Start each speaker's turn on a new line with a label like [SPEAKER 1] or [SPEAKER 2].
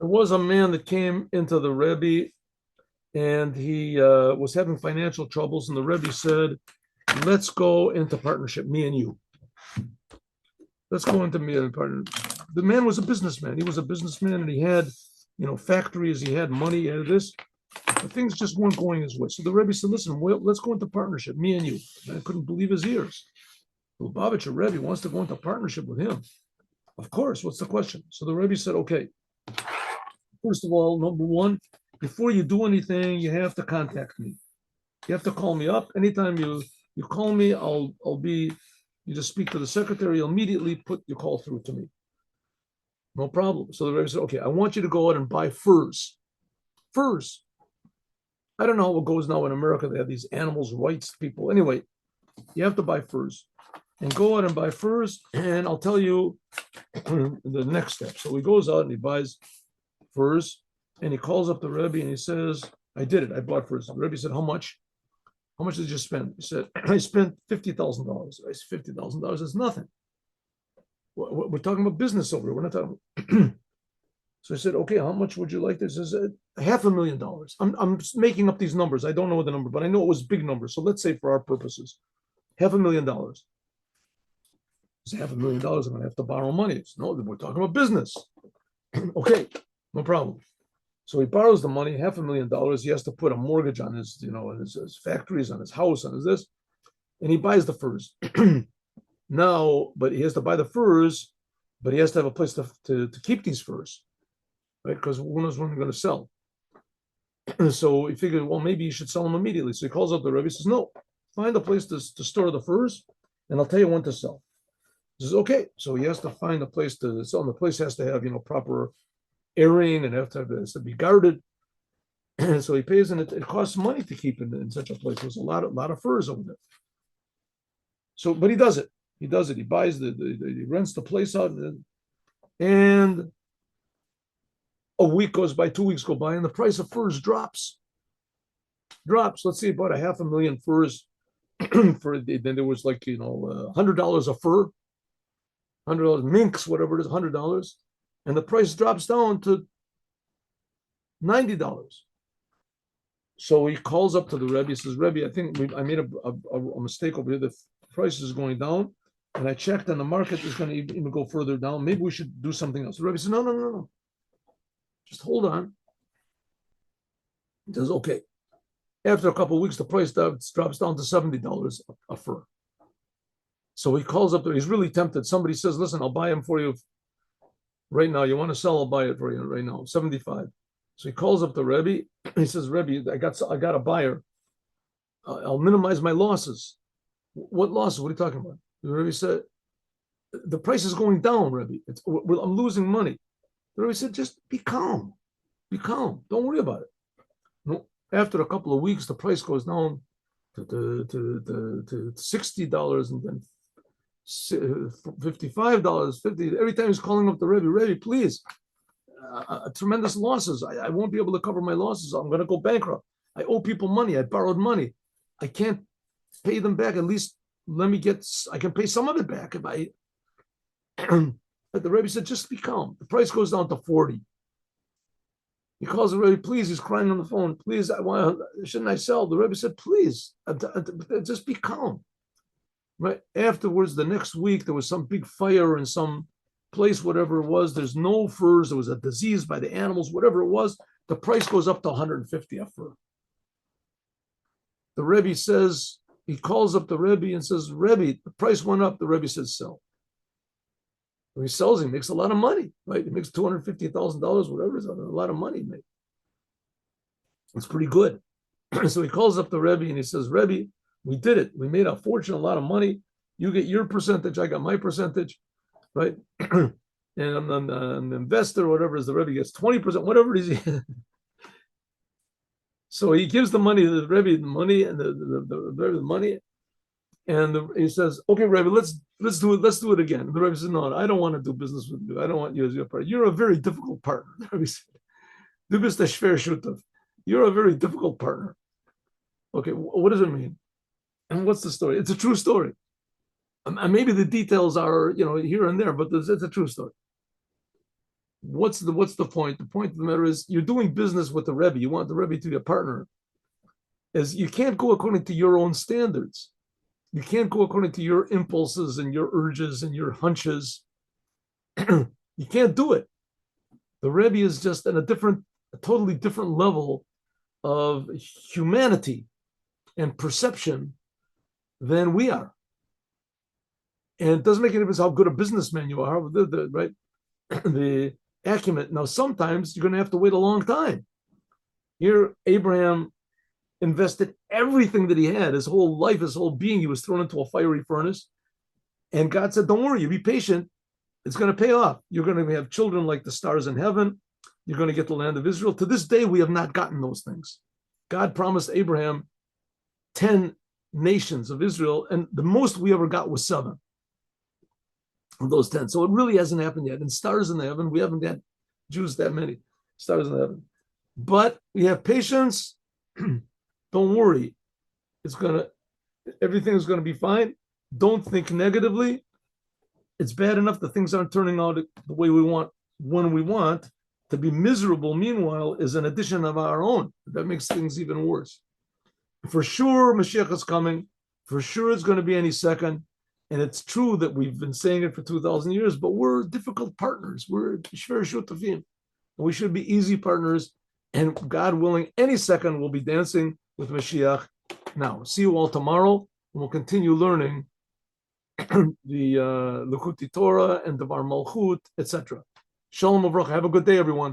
[SPEAKER 1] there was a man that came into the Rebbe and he was having financial troubles, and the Rebbe said, "Let's go into partnership, me and you. Let's go into me and partner." The man was a businessman. He was a businessman, and he had, factories. He had money. He had this. But things just weren't going his way. So the Rebbe said, "Listen, let's go into partnership, me and you." And I couldn't believe his ears. Lubavitcher Rebbe wants to go into partnership with him. Of course. What's the question? So the Rebbe said, "Okay. First of all, number one, before you do anything, you have to contact me. You have to call me up. Anytime you call me, I'll be. You just speak to the secretary. You'll immediately put your call through to me. No problem." So the Rebbe said, "Okay, I want you to go out and buy furs. Furs. I don't know how it goes now in America. They have these animals rights people. Anyway, you have to buy furs, and go out and buy furs. And I'll tell you the next step." So he goes out and he buys furs, and he calls up the Rebbe and he says, "I did it. I bought furs." The Rebbe said, "How much? How much did you spend?" He said, "I spent $50,000. I said, $50,000 is nothing. We're talking about business over here. We're not talking about." So I said, "Okay, how much would you like this?" He said, $500,000. I'm making up these numbers. I don't know the number, but I know it was big numbers. So let's say for our purposes, $500,000. I said, $500,000, I'm going to have to borrow money. Said, "No, we're talking about business." "Okay, no problem." So he borrows the money, $500,000. He has to put a mortgage on his factories, on his house, on his this, and he buys the furs. Now, but he has to buy the furs, but he has to have a place to keep these furs, right? Because who knows when they're going to sell. So he figured, well, maybe you should sell them immediately. So he calls up the Rebbe. He says, "No, find a place to store the furs, and I'll tell you when to sell." He says, "Okay." So he has to find a place to sell. And the place has to have proper airing, and it has to be guarded. And so he pays, and it costs money to keep in such a place. There's a lot of furs over there. So, but he does it. He does it. He buys he rents the place out, and a week goes by, 2 weeks go by, and the price of furs drops. Let's say about a $500,000 furs. For then there was like $100 a fur, $100 minks, whatever it is, $100, and the price drops down to $90. So he calls up to the Rebbe. He says, "Rebbe, I think I made a mistake over here. The price is going down, and I checked, and the market is going to even go further down. Maybe we should do something else." The Rebbe says, "No, no, no, no. Just hold on." He says, "Okay." After a couple of weeks, the price drops down to $70 a fur. So he calls up there. He's really tempted. Somebody says, "Listen, I'll buy them for you right now. You want to sell? I'll buy it for you right now, 75." So he calls up the Rebbe. He says, "Rebbe, I got a buyer. I'll minimize my losses." "What losses? What are you talking about?" The Rebbe said, "The price is going down, Rebbe. I'm losing money." The Rebbe said, "Just be calm. Be calm. Don't worry about it." No. After a couple of weeks, the price goes down to $60, and then $55, 50. Every time he's calling up the Rebbe, "Rebbe, please, tremendous losses. I won't be able to cover my losses. I'm going to go bankrupt. I owe people money. I borrowed money. I can't pay them back. At least I can pay some of it back if I." But the Rebbe said, "Just be calm. The price goes down to 40. He calls the Rebbe, "Please," he's crying on the phone, "Please, shouldn't I sell?" The Rebbe said, "Please, just be calm." Right. Afterwards, the next week, there was some big fire in some place, whatever it was. There's no furs. There was a disease by the animals, whatever it was. The price goes up to 150 a fur. The Rebbe says, he calls up the Rebbe and says, "Rebbe, the price went up." The Rebbe says, "Sell." When he sells, he makes a lot of money, right? He makes $250,000, whatever. It's a lot of money, mate. It's pretty good. So he calls up the Rebbe and he says, "Rebbe, we did it. We made a fortune, a lot of money. You get your percentage, I got my percentage, right?" And an investor, whatever is the Rebbe gets 20%, whatever it is. So he gives the money to the Rebbe, the money, and the money, and he says, "Okay, Rebbe, let's do it. Let's do it again." The Rebbe says, "No, I don't want to do business with you. I don't want you as your partner. You're a very difficult partner." The Rebbe said, "Du bist a schwer Shutav. You're a very difficult partner." Okay, what does it mean? And what's the story? It's a true story. And maybe the details are, here and there, but it's a true story. What's the point? The point of the matter is you're doing business with the Rebbe. You want the Rebbe to be a partner. Is you can't go according to your own standards. You can't go according to your impulses and your urges and your hunches. You can't do it. The Rebbe is just at a totally different level of humanity and perception than we are. And it doesn't make any difference how good a businessman you are, right? The acumen. Now, sometimes you're going to have to wait a long time. Here, Abraham invested everything that he had, his whole life, his whole being. He was thrown into a fiery furnace. And God said, don't worry, you be patient. It's going to pay off. You're going to have children like the stars in heaven. You're going to get the land of Israel. To this day, we have not gotten those things. God promised Abraham 10 nations of Israel, and the most we ever got was 7 of those 10. So it really hasn't happened yet. And stars in the heaven, we haven't had Jews that many stars in the heaven. But we have patience. Don't worry. Everything is going to be fine. Don't think negatively. It's bad enough that things aren't turning out the way we want when we want. To be miserable, meanwhile, is an addition of our own. That makes things even worse. For sure, Mashiach is coming. For sure, it's going to be any second. And it's true that we've been saying it for 2,000 years, but we're difficult partners. We're shver shutafim. We should be easy partners. And God willing, any second we'll be dancing with Mashiach. Now, see you all tomorrow. And we'll continue learning the Likuti Torah and the Var Malchut, etc. Shalom Avrocha. Have a good day, everyone.